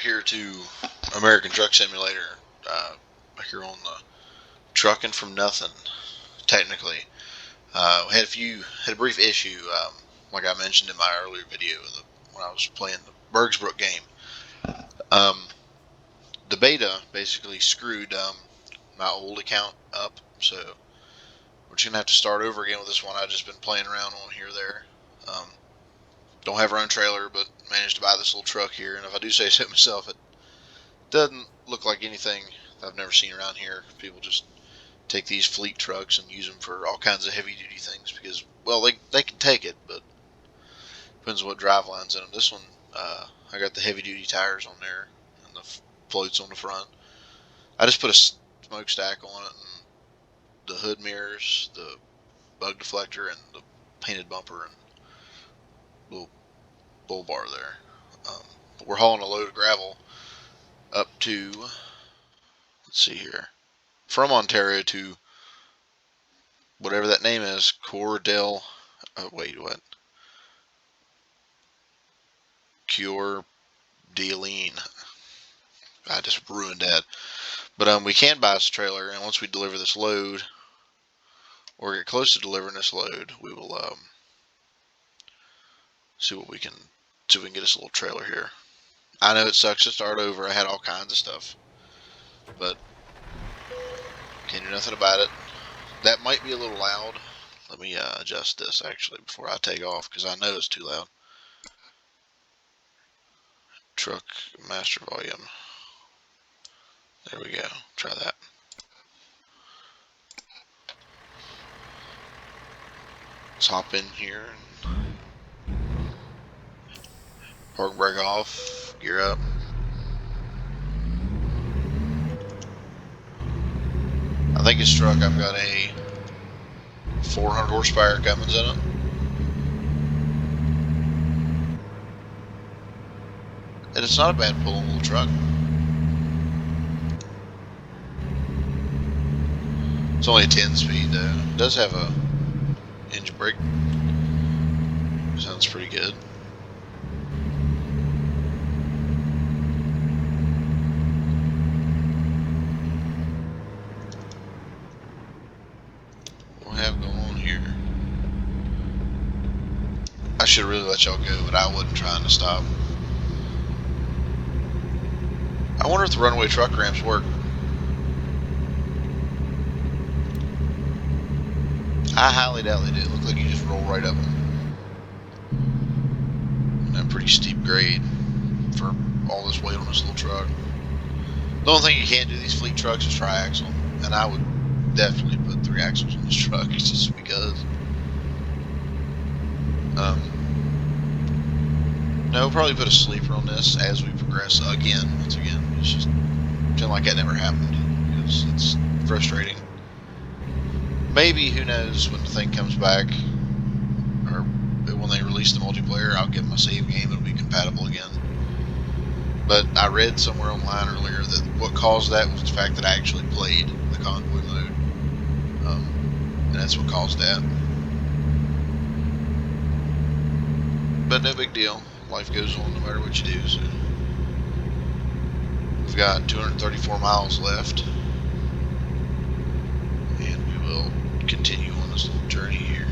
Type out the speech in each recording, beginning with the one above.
back here to American Truck Simulator. Back here on the trucking from nothing. Technically, we had a brief issue, like I mentioned in my earlier video when I was playing the Bergsbrook game. The beta basically screwed my old account up, so we're just gonna have to start over again with this one. I've just been playing around on here or there. Don't have our own trailer, but managed to buy this little truck here, and if I do say so myself, it doesn't look like anything I've never seen around here. People just take these fleet trucks and use them for all kinds of heavy duty things because, well, they can take it, but depends on what drive line's in them. This one, I got the heavy duty tires on there and the floats on the front. I just put a smokestack on it and the hood mirrors, the bug deflector, and the painted bumper and little bull bar there. But we're hauling a load of gravel up to, let's see here, from Ontario to whatever that name is, Cordell. Wait, what? Cure Dealine. I just ruined that. But we can buy this trailer, and once we deliver this load, or get close to delivering this load, we will see what we can get us a little trailer here. I know it sucks to start over. I had all kinds of stuff, but can't do nothing about it. That might be a little loud. Let me adjust this actually before I take off because I know it's too loud. Truck master volume. There we go. Try that. Let's hop in here and park brake off, gear up. I think this truck, I've got a 400 horsepower Cummins in it. And it's not a bad pulling little truck. It's only a 10 speed though. It does have a engine brake. Sounds pretty good. What we have going on here? I should really let y'all go, but I wasn't trying to stop. I wonder if the runaway truck ramps work. I highly doubt they do. It looks like you just roll right up them. And a pretty steep grade for all this weight on this little truck. The only thing you can't do these fleet trucks is tri-axle, and I would definitely put 3 axles on this truck just because. No, we'll probably put a sleeper on this as we progress again. Once again, it's just pretend like that never happened because it's frustrating. Maybe, who knows, when the thing comes back, or when they release the multiplayer, I'll give them a save game, it'll be compatible again. But I read somewhere online earlier that what caused that was the fact that I actually played the convoy mode. And that's what caused that. But no big deal. Life goes on no matter what you do. So we've got 234 miles left. And we will continue on this little journey here.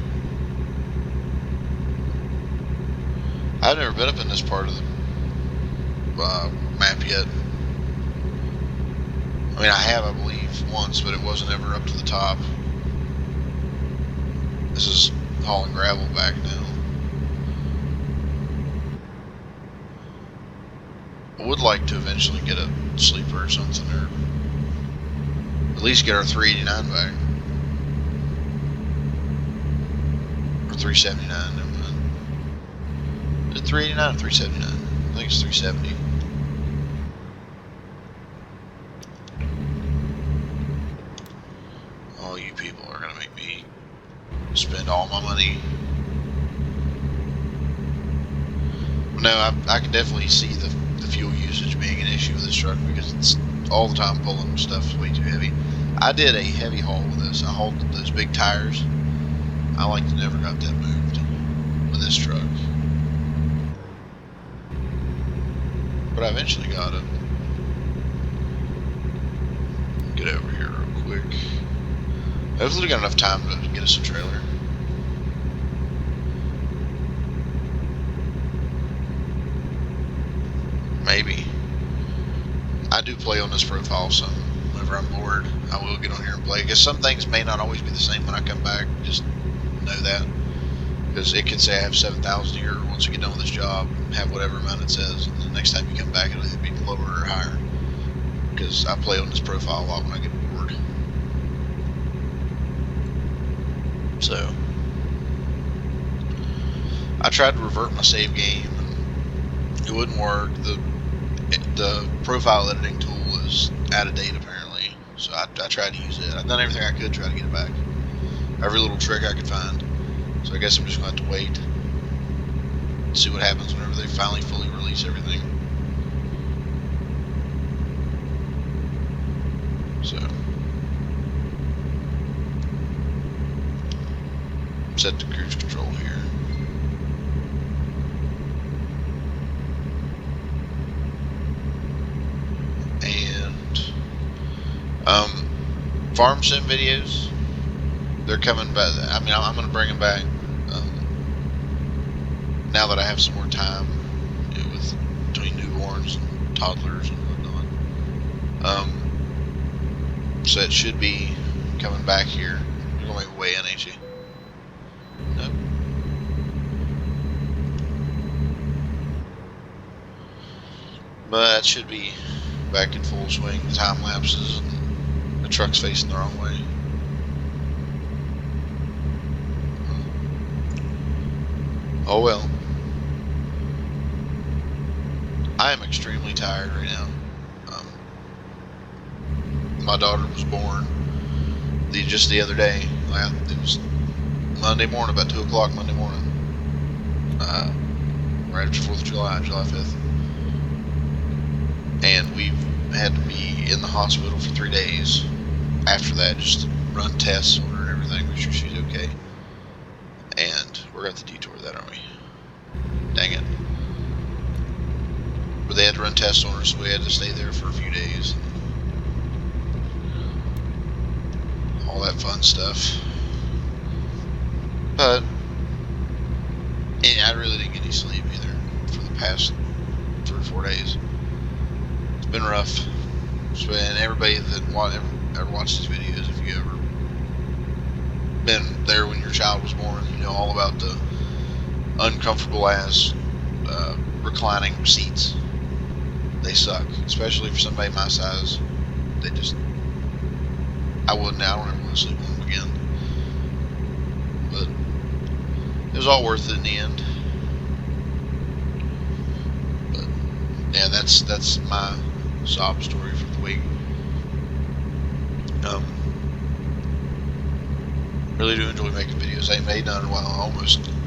I've never been up in this part of the map yet. I mean, I have, I believe, once, but it wasn't ever up to the top. This is hauling gravel back now. I would like to eventually get a sleeper or something, or at least get our 389 back. Or 379, never mind. Is it 389 or 379? I think it's 370. All you people are going to make me spend all my money. No, I can definitely see the fuel usage being an issue with this truck because it's all the time pulling stuff way too heavy. I did a heavy haul with this. I hauled those big tires. I like to never got that moved with this truck. but I eventually got it. Get over here real quick. Hopefully we got enough time to get us a trailer. Maybe. I do play on this profile some. Whenever I'm bored, I will get on here and play. Because some things may not always be the same when I come back. Just know that. Because it could say I have 7,000 here once you get done with this job, have whatever amount it says, and the next time you come back it'll either be lower or higher. Because I play on this profile a lot when I get bored. So I tried to revert my save game and it wouldn't work. The profile editing tool is out of date apparently, so I tried to use it. I've done everything I could to try to get it back, every little trick I could find. So I guess I'm just going to have to wait, see what happens whenever they finally fully release everything. So set to cruise control here. Farm sim videos, they're coming back. I mean, I'm going to bring them back now that I have some more time, you know, with between newborns and toddlers and whatnot. So it should be coming back here. You're going to make way in, ain't you? Nope. But it should be back in full swing. The time lapses and the truck's facing the wrong way. Oh well. I am extremely tired right now. My daughter was born just the other day. It was Monday morning, about 2 o'clock Monday morning. Right after 4th of July, July 5th. And we've had to be in the hospital for 3 days after that, just to run tests on her and everything, make sure she's okay. And we're going to detour that, aren't we? Dang it. But they had to run tests on her, so we had to stay there for a few days. All that fun stuff. But I really didn't get any sleep either for the past 3 or 4 days. It's been rough. And everybody that ever watched these videos, if you ever been there when your child was born, you know all about the uncomfortable ass reclining seats. They suck, especially for somebody my size. They just, I don't ever want to sleep on them again. But it was all worth it in the end. But yeah, that's my sob story for the week. Really do enjoy making videos. I ain't made none in a while. I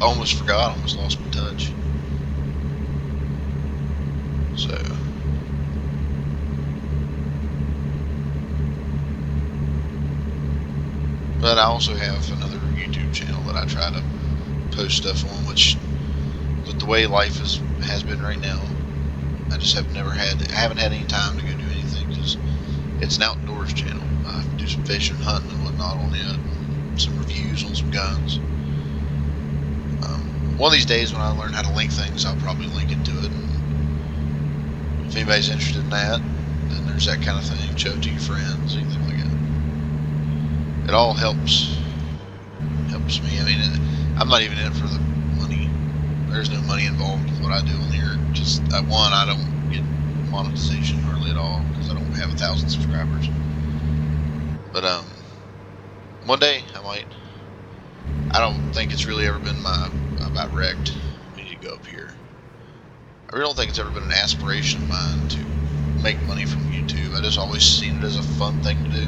almost forgot. Almost lost my touch. So but I also have another YouTube channel that I try to post stuff on, which with the way life has been right now, I just haven't had any time to go do anything, because it's an outdoors channel. I do some fishing, hunting, and whatnot on it, some reviews on some guns. One of these days when I learn how to link things, I'll probably link it to it. And if anybody's interested in that, then there's that kind of thing. Show it to your friends, anything like that. It all helps me. I mean, I'm not even in it for the money. There's no money involved with what I do on here. Just I don't get monetization hardly at all, because I don't have 1,000 subscribers. But one day I might. I don't think it's really ever been I'm about wrecked. We need to go up here. I really don't think it's ever been an aspiration of mine to make money from YouTube. I just always seen it as a fun thing to do.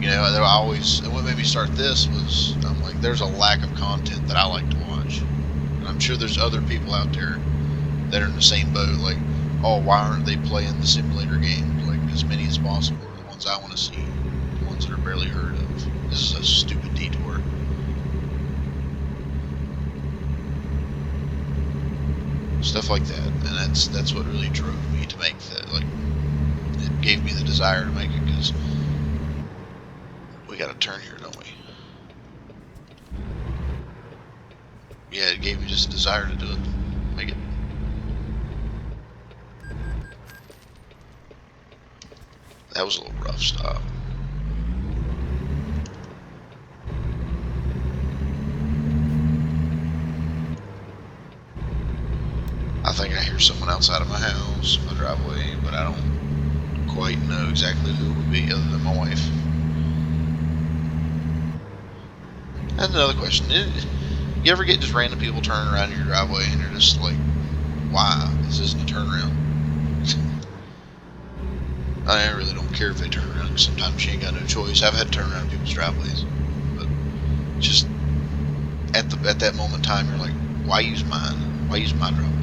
You know, and what made me start this was, I'm like, there's a lack of content that I like to watch. And I'm sure there's other people out there that are in the same boat, like, oh, why aren't they playing the simulator games, like, as many as possible, or the ones I want to see, the ones that are barely heard of. This is a stupid detour. stuff like that. And that's what really drove me to make that. Like, it gave me the desire to make it, because we got to turn here, don't we? Yeah, it gave me just a desire to do it, make it. That was a little rough stop. I think I hear someone outside of my house, my driveway, but I don't quite know exactly who it would be other than my wife. And another question, you ever get just random people turning around in your driveway and you're just like, why? This isn't a turnaround. I really don't care if they turn around, because sometimes you ain't got no choice. I've had to turn around in people's driveways, but just at that moment in time, you're like, why use mine? Why use my driveway?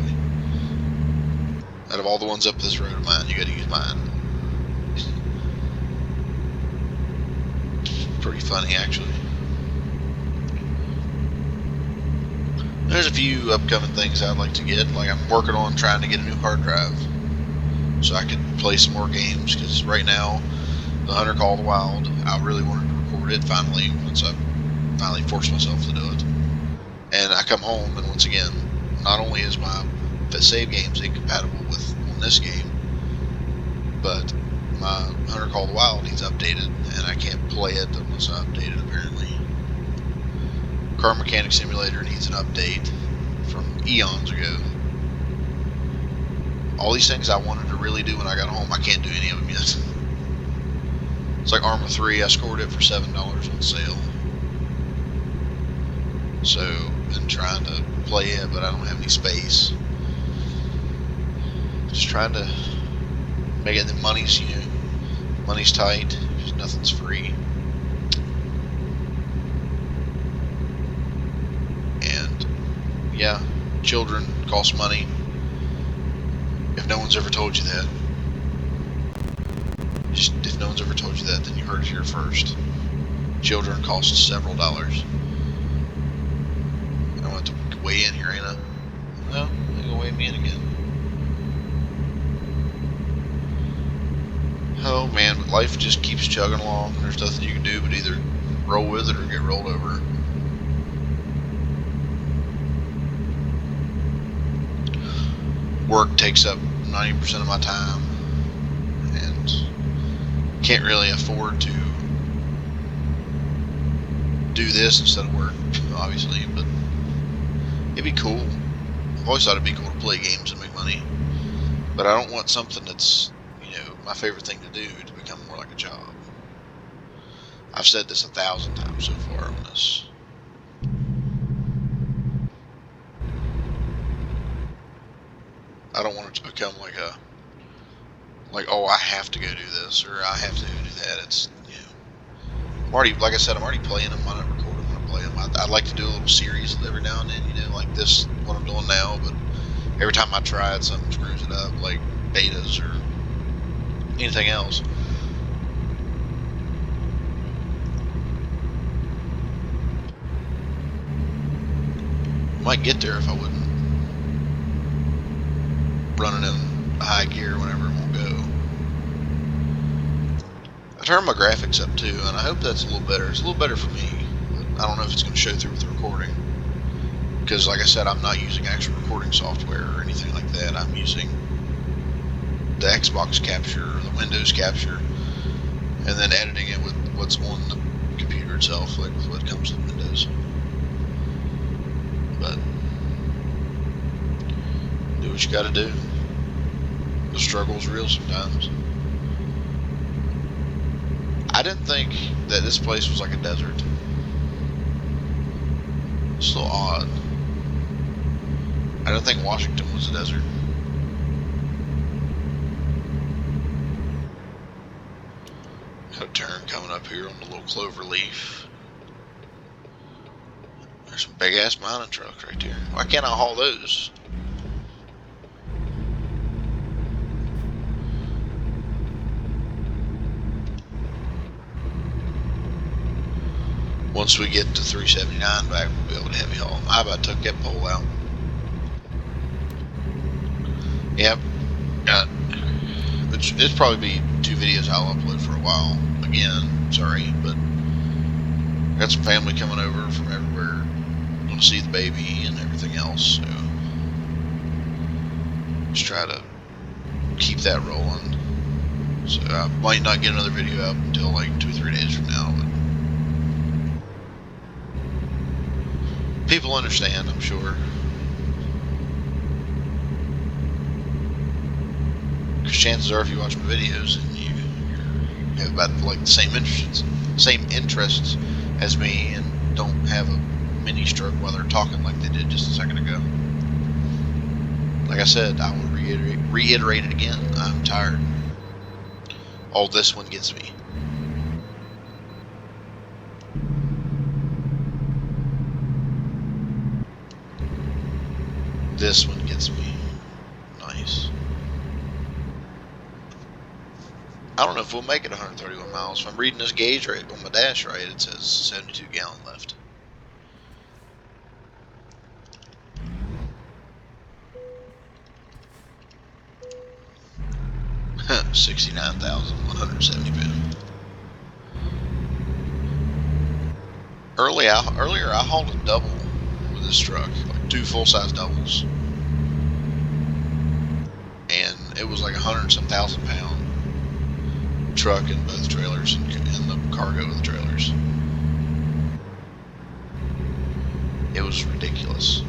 Out of all the ones up this road of mine, you got to use mine. It's pretty funny, actually. There's a few upcoming things I'd like to get. Like, I'm working on trying to get a new hard drive so I could play some more games, because right now, the Hunter Call of the Wild, I really wanted to record it finally, once I finally forced myself to do it. And I come home, and once again, not only is my save games incompatible with on this game, but my Hunter Call of the Wild needs updated, and I can't play it unless I update it, apparently. Car Mechanic Simulator needs an update from eons ago. All these things I wanted to really do when I got home, I can't do any of them yet. It's like Arma 3, I scored it for $7 on sale. So, been trying to play it, but I don't have any space. Just trying to make it. The money's, money's tight. Just nothing's free. And yeah, children cost money. If no one's ever told you that, if no one's ever told you that, then you heard it here first. Children cost several dollars. I want to weigh in here, ain't I? No, they're gonna weigh me in again. Oh man, but life just keeps chugging along. There's nothing you can do but either roll with it or get rolled over. Work takes up 90% of my time, and can't really afford to do this instead of work, obviously, but it'd be cool. I've always thought it'd be cool to play games and make money, but I don't want something that's, my favorite thing to do to become more like a job. I've said this 1,000 times so far on this. I don't want it to become like, oh, I have to go do this, or I have to go do that. It's, I'm already, like I said, I'm already playing them. I'm not recording them when I play them. I'd like to do a little series every now and then, like this, what I'm doing now, but every time I try it, something screws it up, like betas or anything else. Might get there if I wouldn't running in high gear whenever it won't go. I turned my graphics up too, and I hope that's a little better. It's a little better for me, but I don't know if it's going to show through with the recording, because like I said, I'm not using actual recording software or anything like that. I'm using the Xbox capture or the Windows capture, and then editing it with what's on the computer itself, like with what comes with Windows. But do what you gotta do. The struggle's real sometimes. I didn't think that this place was like a desert. It's so odd. I didn't think Washington was a desert. Got a turn coming up here on the little clover leaf. There's some big ass mining trucks right there. Why can't I haul those? Once we get to 379 back, we'll be able to heavy haul. I about took that pole out. Yep. It's probably be 2 videos I'll upload for a while. Again, sorry, but I got some family coming over from everywhere. Want to see the baby and everything else, so just try to keep that rolling. So I might not get another video up until like 2 or 3 days from now, but people understand, I'm sure. Because chances are, if you watch my videos and you have about like the same interests as me, and don't have a mini stroke while they're talking like they did just a second ago. Like I said, I will reiterate it again. I'm tired. All this one gets me. This one gets me. Nice. I don't know if we'll make it 131 miles. If I'm reading this gauge right on my dash right, it says 72 gallon left. Huh, 69,170 pounds. Earlier I hauled a double with this truck, like 2 full-size doubles, and it was like 100-some thousand pound truck in both trailers and the cargo of the trailers. It was ridiculous.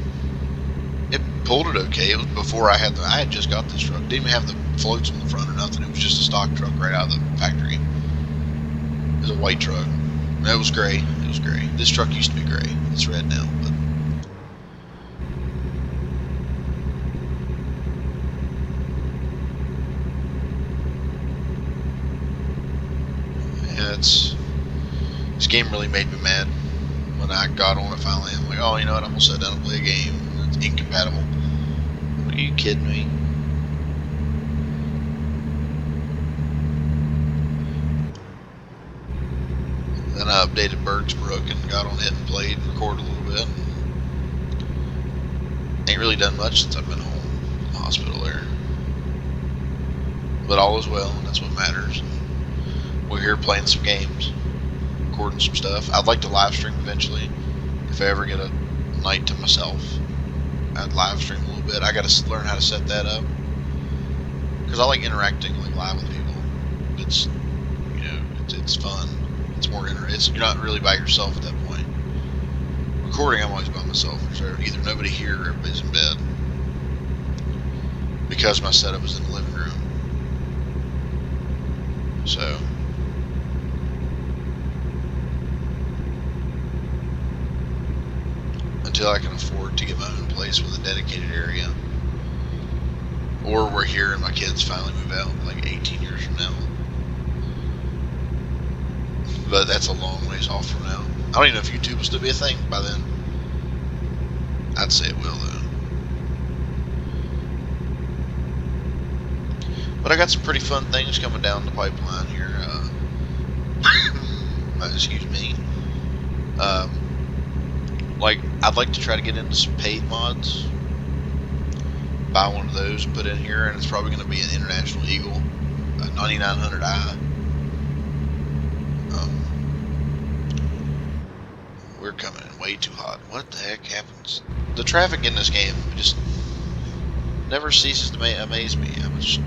It pulled it okay. It was before I had just got this truck. Didn't even have the floats on the front or nothing. It was just a stock truck right out of the factory. It was a white truck. It was gray. It was gray. This truck used to be gray. It's red now, but yeah, this game really made me mad when I got on it finally. I'm like, oh, you know what? I'm gonna sit down and play a game. It's incompatible. Are you kidding me? Then I updated Bergsbrook and got on it and played and recorded a little bit. Ain't really done much since I've been home from the hospital there. But all is well, and that's what matters. We're here playing some games, recording some stuff. I'd like to live stream eventually. If I ever get a night to myself, I'd live stream a little bit. I gotta learn how to set that up, because I like interacting like live with people. It's, you know, it's fun. It's more interesting. You're not really by yourself at that point. Recording, I'm always by myself. There's either nobody here or everybody's in bed, because my setup is in the living room. So until I can afford to get my own place with a dedicated area, or we're here and my kids finally move out like 18 years from now. But that's a long ways off from now. I don't even know if YouTube will still be a thing by then. I'd say it will, though. But I got some pretty fun things coming down the pipeline here. Excuse me. Like, I'd like to try to get into some paid mods. Buy one of those and put in here, and it's probably going to be an International Eagle, a 9900i. We're coming in way too hot. What the heck happens? The traffic in this game just never ceases to amaze me. How much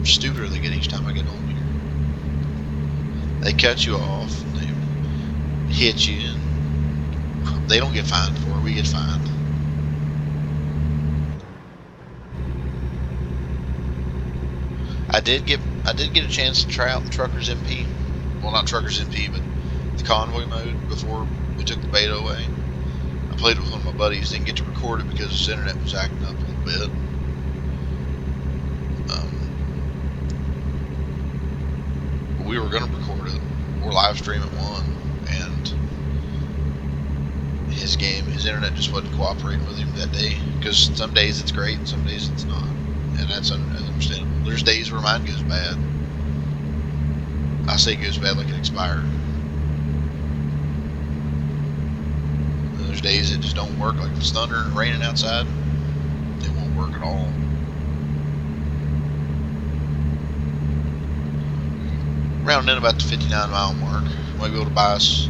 stupider they get each time I get home here. They cut you off, they hit you, and they don't get fined for it. We get fined. I did get a chance to try out the Truckers MP. Well, not Truckers MP, but the convoy mode before we took the beta away. I played it with one of my buddies. Didn't get to record it because his internet was acting up a little bit. We were going to record it or live stream it one, and his internet just wasn't cooperating with him that day, because some days it's great and some days it's not, and that's understandable. There's days where mine goes bad. I say it goes bad like it expired. And there's days it just don't work, like if it's thunder and raining outside, it won't work at all. rounding in about the 59-mile mark. Might be able to buy us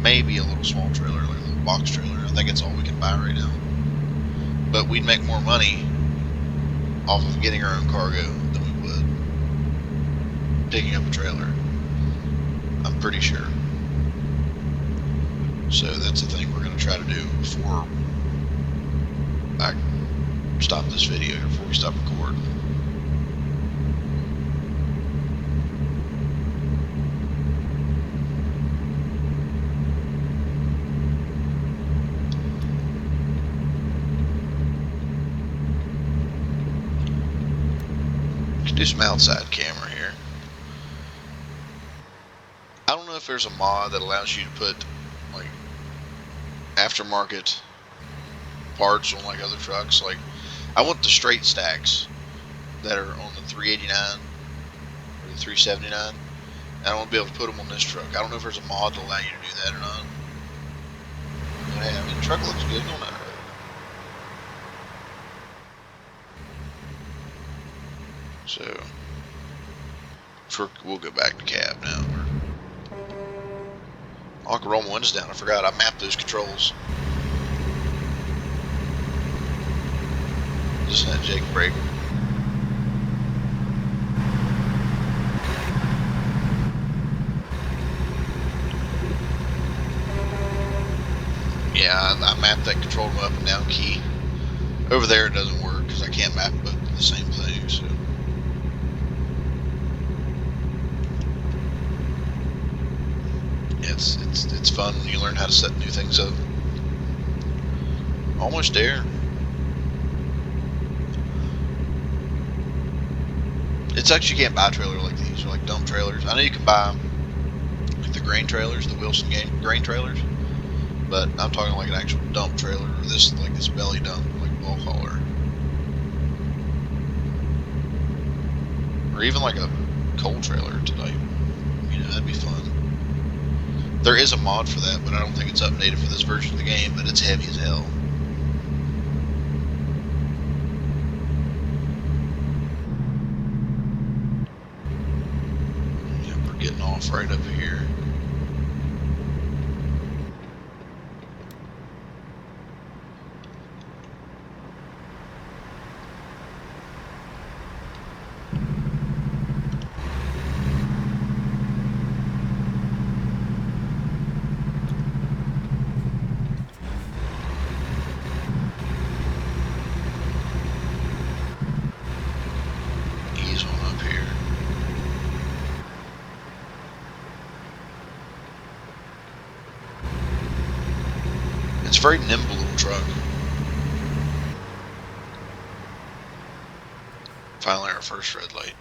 maybe a little small trailer, like a little box trailer. I think it's all we can buy right now. But we'd make more money off of getting our own cargo than we would picking up a trailer. I'm pretty sure. So that's the thing we're going to try to do before I stop this video, before we stop recording. Do some outside camera here. I don't know if there's a mod that allows you to put like aftermarket parts on like other trucks. Like I want the straight stacks that are on the 389 or the 379. I don't want to be able to put them on this truck. I don't know if there's a mod to allow you to do that or not. But hey, I mean, the truck looks good on that road. So we'll go back to cab now. I can roll my windows down. I forgot I mapped those controls. Just that Jake brake. Yeah, I mapped that control up and down key. Over there it doesn't work because I can't map both the same thing. So. It's fun when you learn how to set new things up. Almost there. It's actually, you can't buy a trailer like these. They're like dump trailers. I know you can buy like the grain trailers, the Wilson grain trailers, but I'm talking like an actual dump trailer, or this belly dump, like bulk hauler, or even like a coal trailer tonight. You know, that'd be fun. There is a mod for that, but I don't think it's updated for this version of the game, but it's heavy as hell. Yeah, we're getting off right up here. It's a very nimble little truck. Finally our first red light.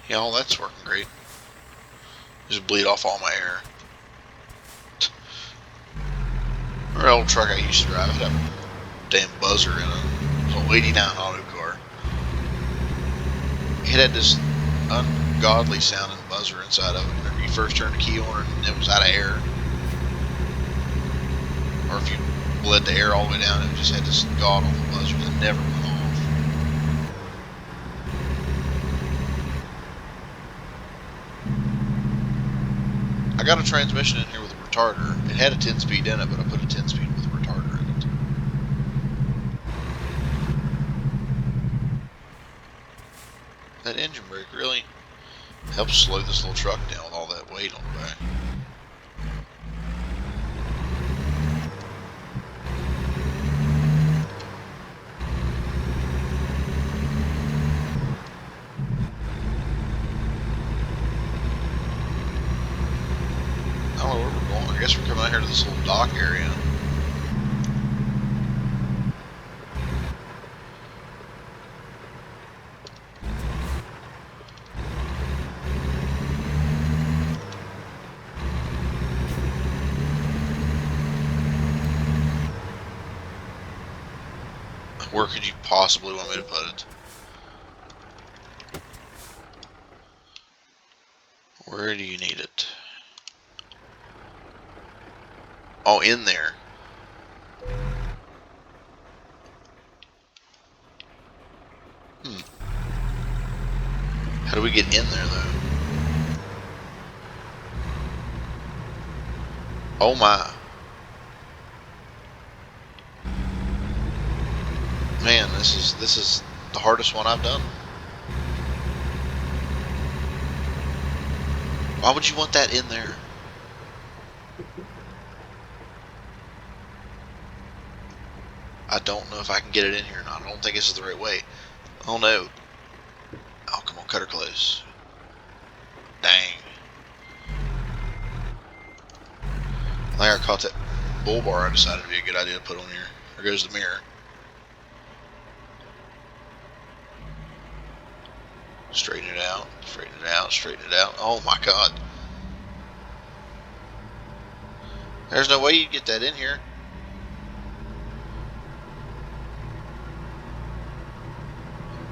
Yeah, all that's working great. Just bleed off all my air. Our old truck I used to drive had a damn buzzer in it. It was an 89 auto car. It had this ungodly sounding buzzer inside of it. Whenever you first turned the key on and it was out of air, or if you bled the air all the way down, it just had this god awful buzzer that never went off. I got a transmission in here with a retarder. It had a 10-speed in it, but I put a 10-speed with a retarder in it. That engine brake really helps slow this little truck down with all that weight on the back. I don't know where we're going. I guess we're coming out here to this little dock area. Where could you possibly want me to put it? Where do you need it? Oh, in there. do we get in there, though? Oh, my. Man, this is the hardest one I've done. Why would you want that in there? I don't know if I can get it in here or not. I don't think this is the right way. Oh, no. Oh, come on, cut her close. Dang. I think I caught that bull bar. I decided it'd be a good idea to put on here. There goes the mirror. Straighten it out, straighten it out, straighten it out. Oh my god. There's no way you'd get that in here.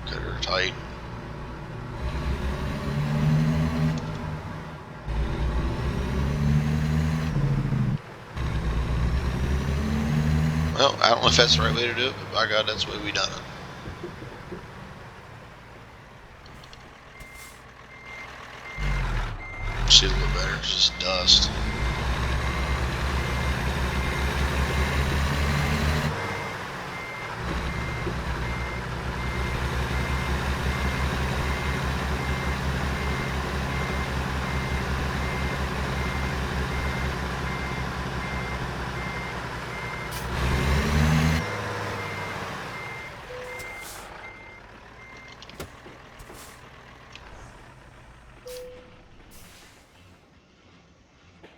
Cut her tight. Well, I don't know if that's the right way to do it, but by God, that's the way we done it. See a little better. It's just dust.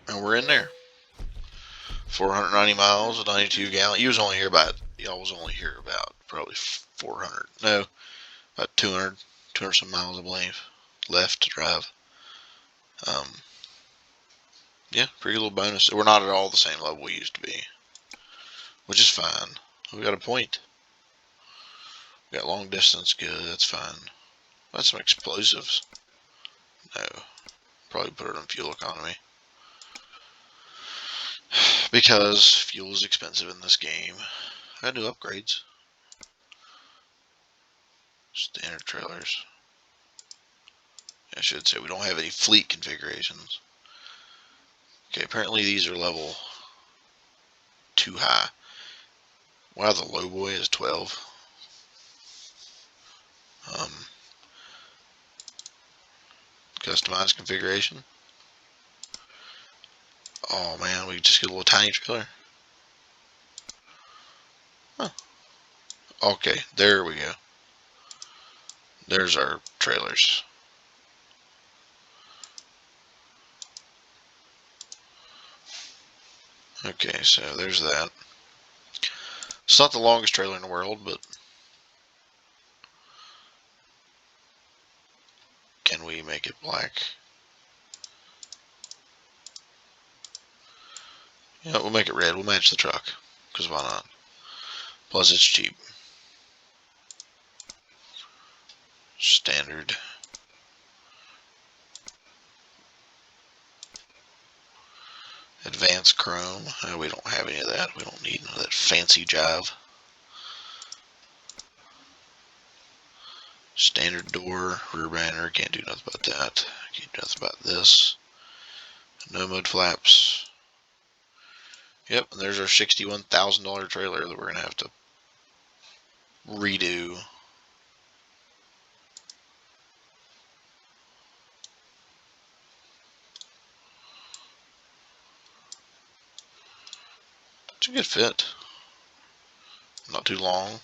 And we're in there. 490 miles, 92 gallon. Y'all was only here about probably 400. No, about 200 some miles, I believe, left to drive. Yeah, pretty little bonus. We're not at all the same level we used to be, which is fine. We got a point. We got long distance, good, that's fine. That's some explosives. No, probably put it on fuel economy. Because fuel is expensive in this game. I gotta do upgrades. Standard trailers. I should say we don't have any fleet configurations. Okay, apparently these are level too high. Wow, the low boy is 12. Customize configuration. Oh man, we just get a little tiny trailer. Huh. Okay, there we go. There's our trailers. Okay, so there's that. It's not the longest trailer in the world, but can we make it black? Yeah, we'll make it red. We'll match the truck, because why not? Plus it's cheap. Standard. Advanced chrome. We don't have any of that. We don't need none of that fancy jive. Standard door, rear banner. Can't do nothing about that. Can't do nothing about this. No mud flaps. Yep, and there's our $61,000 trailer that we're going to have to redo. It's a good fit. Not too long.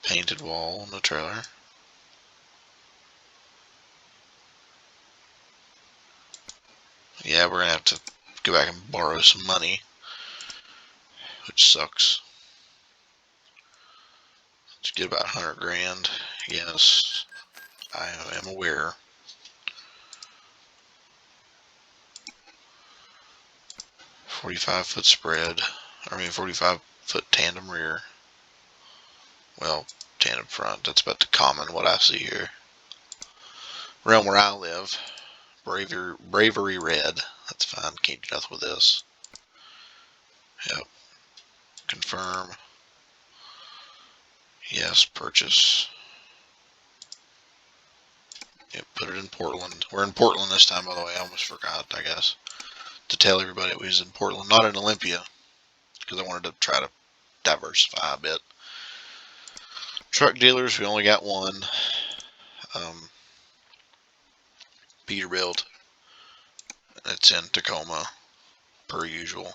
Painted wall on the trailer. Yeah, we're going to have to go back and borrow some money, which sucks. Let's get about 100 grand. Yes, I am aware. 45-foot spread. 45-foot tandem rear. Well, tandem front. That's about the common what I see here. Around where I live, bravery red. That's fine. Can't do nothing with this. Yep. Confirm. Yes, purchase. Yep, put it in Portland. We're in Portland this time, by the way. I almost forgot, I guess, to tell everybody we was in Portland, not in Olympia, because I wanted to try to diversify a bit. Truck dealers, we only got one. Peterbilt. It's in Tacoma, per usual.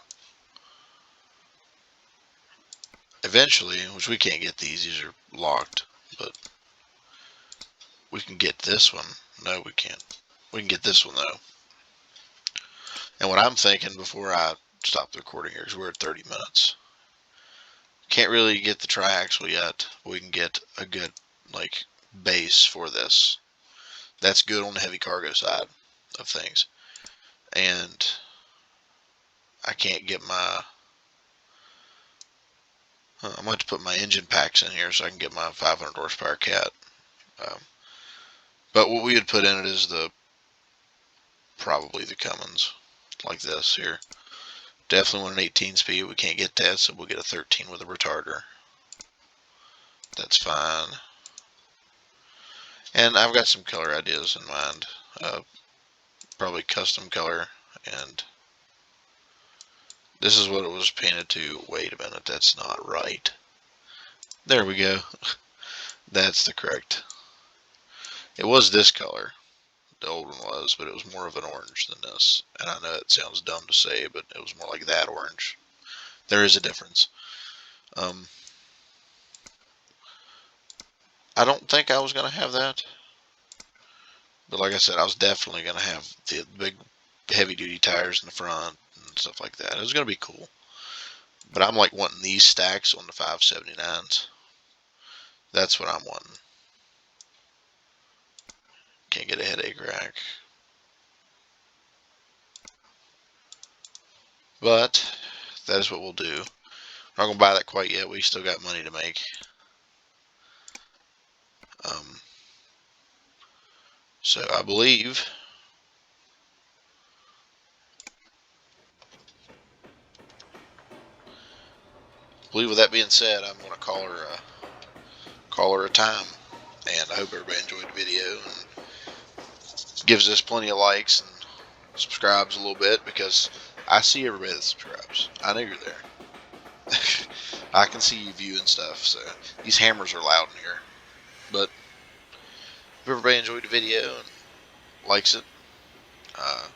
Eventually, which we can't get these are locked, but we can get this one. No, we can't. We can get this one, though. And what I'm thinking before I stop the recording here, because we're at 30 minutes. Can't really get the triaxle yet. We can get a good, like, base for this. That's good on the heavy cargo side of things. And I can't get my... I'm going to put my engine packs in here so I can get my 500 horsepower cat. But what we would put in it is probably the Cummins, like this here. Definitely want an 18 speed. We can't get that, so we'll get a 13 with a retarder. That's fine. And I've got some color ideas in mind. Probably custom color. And this is what it was painted to. Wait a minute, that's not right. There we go. That's the correct. It was this color. The old one was, but it was more of an orange than this. And I know it sounds dumb to say, but it was more like that orange. There is a difference. I don't think I was going to have that. But like I said, I was definitely going to have the big heavy-duty tires in the front and stuff like that. It was going to be cool. But I'm like wanting these stacks on the 579s. That's what I'm wanting. Can't get a headache rack. But that is what we'll do. We're not going to buy that quite yet. We still got money to make. So I believe with that being said, I'm going to call her a time. And I hope everybody enjoyed the video and gives us plenty of likes and subscribes a little bit, because I see everybody that subscribes. I know you're there. I can see you viewing stuff. So these hammers are loud in here. But if everybody enjoyed the video and likes it,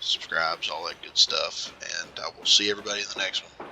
subscribes, all that good stuff, and I will see everybody in the next one.